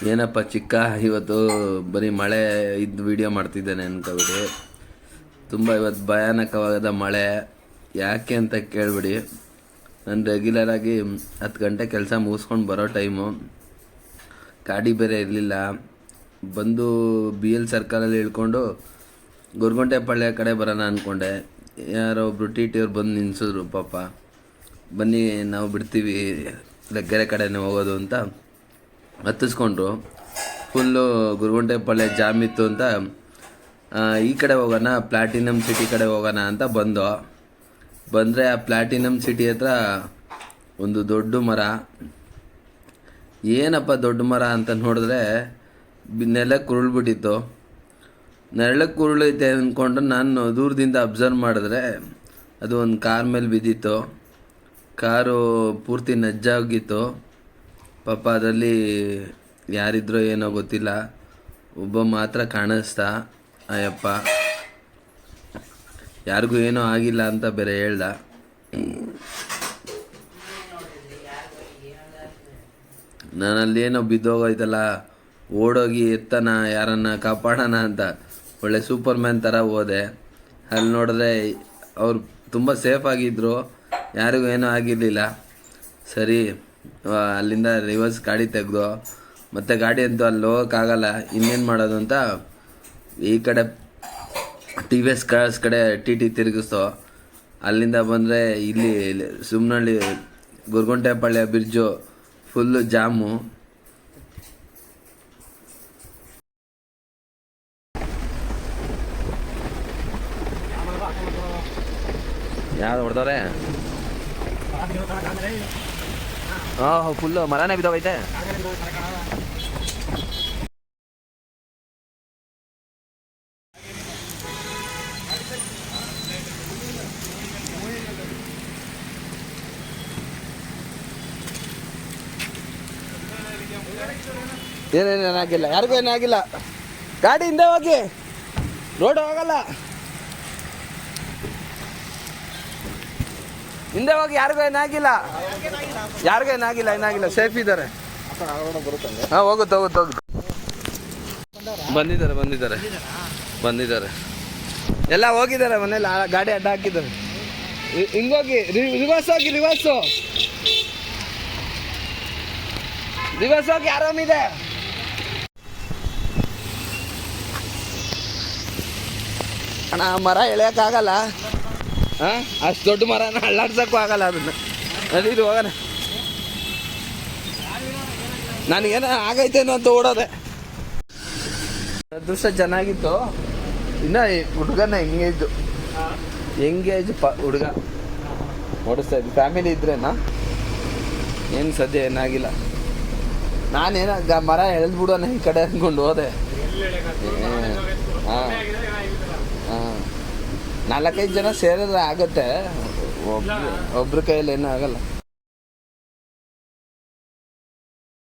ಏನಪ್ಪ ಚಿಕ್ಕ, ಇವತ್ತು ಬರೀ ಮಳೆ ಇದ್ದು ವಿಡಿಯೋ ಮಾಡ್ತಿದ್ದೇನೆ ಅನ್ಕೋಬಿಡಿ. ತುಂಬ ಇವತ್ತು ಭಯಾನಕವಾದ ಮಳೆ. ಯಾಕೆ ಅಂತ ಕೇಳಿಬಿಡಿ. ನಾನು ರೆಗ್ಯುಲರಾಗಿ 10 ಗಂಟೆ ಕೆಲಸ ಮುಗಿಸ್ಕೊಂಡು ಬರೋ ಟೈಮು, ಗಾಡಿ ಬೇರೆ ಇರಲಿಲ್ಲ. ಬಂದು BL ಸರ್ಕಲಲ್ಲಿ ಇಳ್ಕೊಂಡು ಗೊರಗುಂಟೆಪಾಳ್ಯ ಕಡೆ ಬರೋಣ ಅಂದ್ಕೊಂಡೆ. ಯಾರೋ ಒಬ್ಬರು TT ಅವ್ರು ಬಂದು ನಿಲ್ಲಿಸಿದ್ರು. ಪಾಪ ಬನ್ನಿ ನಾವು ಬಿಡ್ತೀವಿ, ಲಗ್ಗೆರೆ ಕಡೆನೇ ಹೋಗೋದು ಅಂತ ಹತ್ತಿಸ್ಕೊಂಡ್ರು. ಫುಲ್ಲು ಗೊರಗುಂಟೆಪಾಳ್ಯ ಜಾಮ್ ಇತ್ತು ಅಂತ ಈ ಕಡೆ ಹೋಗೋಣ, ಪ್ಲಾಟಿನಮ್ ಸಿಟಿ ಕಡೆ ಹೋಗೋಣ ಅಂತ ಬಂದರೆ ಆ ಪ್ಲಾಟಿನಮ್ ಸಿಟಿ ಹತ್ರ ಒಂದು ದೊಡ್ಡ ಮರ. ಏನಪ್ಪ ದೊಡ್ಡ ಮರ ಅಂತ ನೋಡಿದ್ರೆ ನೆಲಕ್ಕೆ ಉರುಳ್ಬಿಟ್ಟಿತ್ತು. ನೆರಳಕ್ಕೆ ಉರುಳೈತೆ ಅಂದ್ಕೊಂಡು ನಾನು ದೂರದಿಂದ ಅಬ್ಸರ್ವ್ ಮಾಡಿದ್ರೆ ಅದು ಒಂದು ಕಾರ್ ಮೇಲೆ ಬಿದ್ದಿತ್ತು. ಕಾರು ಪೂರ್ತಿ ನಜ್ಜಾಗಿತ್ತು. ಪಾಪ ಅದರಲ್ಲಿ ಯಾರಿದ್ರೋ ಏನೋ ಗೊತ್ತಿಲ್ಲ, ಒಬ್ಬ ಮಾತ್ರ ಕಾಣಿಸ್ತಾ. ಅಯ್ಯಪ್ಪ, ಯಾರಿಗೂ ಏನೋ ಆಗಿಲ್ಲ ಅಂತ ಬೇರೆ ಹೇಳ್ದ. ನಾನಲ್ಲೇನೋ ಬಿದ್ದೋಗೋಯ್ತಲ್ಲ, ಓಡೋಗಿ ಎತ್ತನ ಯಾರನ್ನ ಕಾಪಾಡೋಣ ಅಂತ ಒಳ್ಳೆ ಸೂಪರ್ ಮ್ಯಾನ್ ಥರ ಹೋದೆ. ಅಲ್ಲಿ ನೋಡಿದ್ರೆ ಅವ್ರು ತುಂಬ ಸೇಫಾಗಿದ್ದರು, ಯಾರಿಗೂ ಏನೂ ಆಗಿರಲಿಲ್ಲ. ಸರಿ, ಅಲ್ಲಿಂದ ರಿವರ್ಸ್ ಗಾಡಿ ತೆಗೆದು ಮತ್ತೆ ಗಾಡಿ ಅಂತೂ ಅಲ್ಲಿ ಹೋಗೋಕ್ಕಾಗಲ್ಲ, ಇನ್ನೇನು ಮಾಡೋದು ಅಂತ ಈ ಕಡೆ TVS ಕಾರ್ಸ್ ಕಡೆ TT ತಿರುಗಿಸ್ತೋ. ಅಲ್ಲಿಂದ ಬಂದರೆ ಇಲ್ಲಿ Sumanahalli Goraguntepalya bridge full jam. ಯಾರು ಹೊಡೆದವ್ರೆ? ಹಾಂ, ಫುಲ್ಲು ಮರನೇ ಬಿದ್ದೋಗೈತೆ. ಏನೇನಾಗಿಲ್ಲ, ಯಾರಿಗೂ ಏನಾಗಿಲ್ಲ. ಗಾಡಿ ಹಿಂದೆ ಹೋಗಿ, ರೋಡ್ ಹೋಗಲ್ಲ. ಹಿಂದೆ ಹೋಗಿ, ಯಾರಿಗೂ ಏನಾಗಿಲ್ಲ, ಏನಾಗಿಲ್ಲ, ಸೇಫ್ ಇದ್ದಾರೆ. ಹಾಂ, ಹೋಗುತ್ತೆ. ಬಂದಿದ್ದಾರೆ ಎಲ್ಲ ಹೋಗಿದ್ದಾರೆ ಮನೇಲಿ. ಗಾಡಿ ಅಡ್ಡ ಹಾಕಿದ್ದಾರೆ. ಹಿಂಗೋಗಿ ರಿವರ್ಸ್ ಹೋಗಿ ಆರಾಮಿದೆ. ಅಣ್ಣ, ಮರ ಎಳೆಯೋಕ್ಕಾಗಲ್ಲ. ಹಾಂ, ಅಷ್ಟು ದೊಡ್ಡ ಮರನ ಅಳ್ಳಾಡ್ಸೋಕ್ಕೂ ಆಗಲ್ಲ. ಅದನ್ನು ನಡೀರಿ ಹೋಗೋಣ. ನನಗೇನೋ ಆಗೈತೇನೋ ಅಂತ ಓಡೋದೆ. ಅದೃಷ್ಟ ಚೆನ್ನಾಗಿತ್ತು. ಇನ್ನು ಹುಡುಗನ ಹೆಂಗೇಜ್ ಹುಡುಗ ಓಡಿಸ್ತಾ ಇದ್ವಿ. ಫ್ಯಾಮಿಲಿ ಇದ್ರೇನಾ ಏನು ಸದ್ಯ ಏನಾಗಿಲ್ಲ. ನಾನೇನ ಮರ ಎಳೆದ್ಬಿಡೋಣ ಈ ಕಡೆ ಅಂದ್ಕೊಂಡು ಹೋದೆ. ಹಾಂ, 4-5 ಜನ ಸೇರಿದ್ರೆ ಆಗುತ್ತೆ, ಒಬ್ರ ಕೈಯಲ್ಲಿ ಏನೂ ಆಗಲ್ಲ.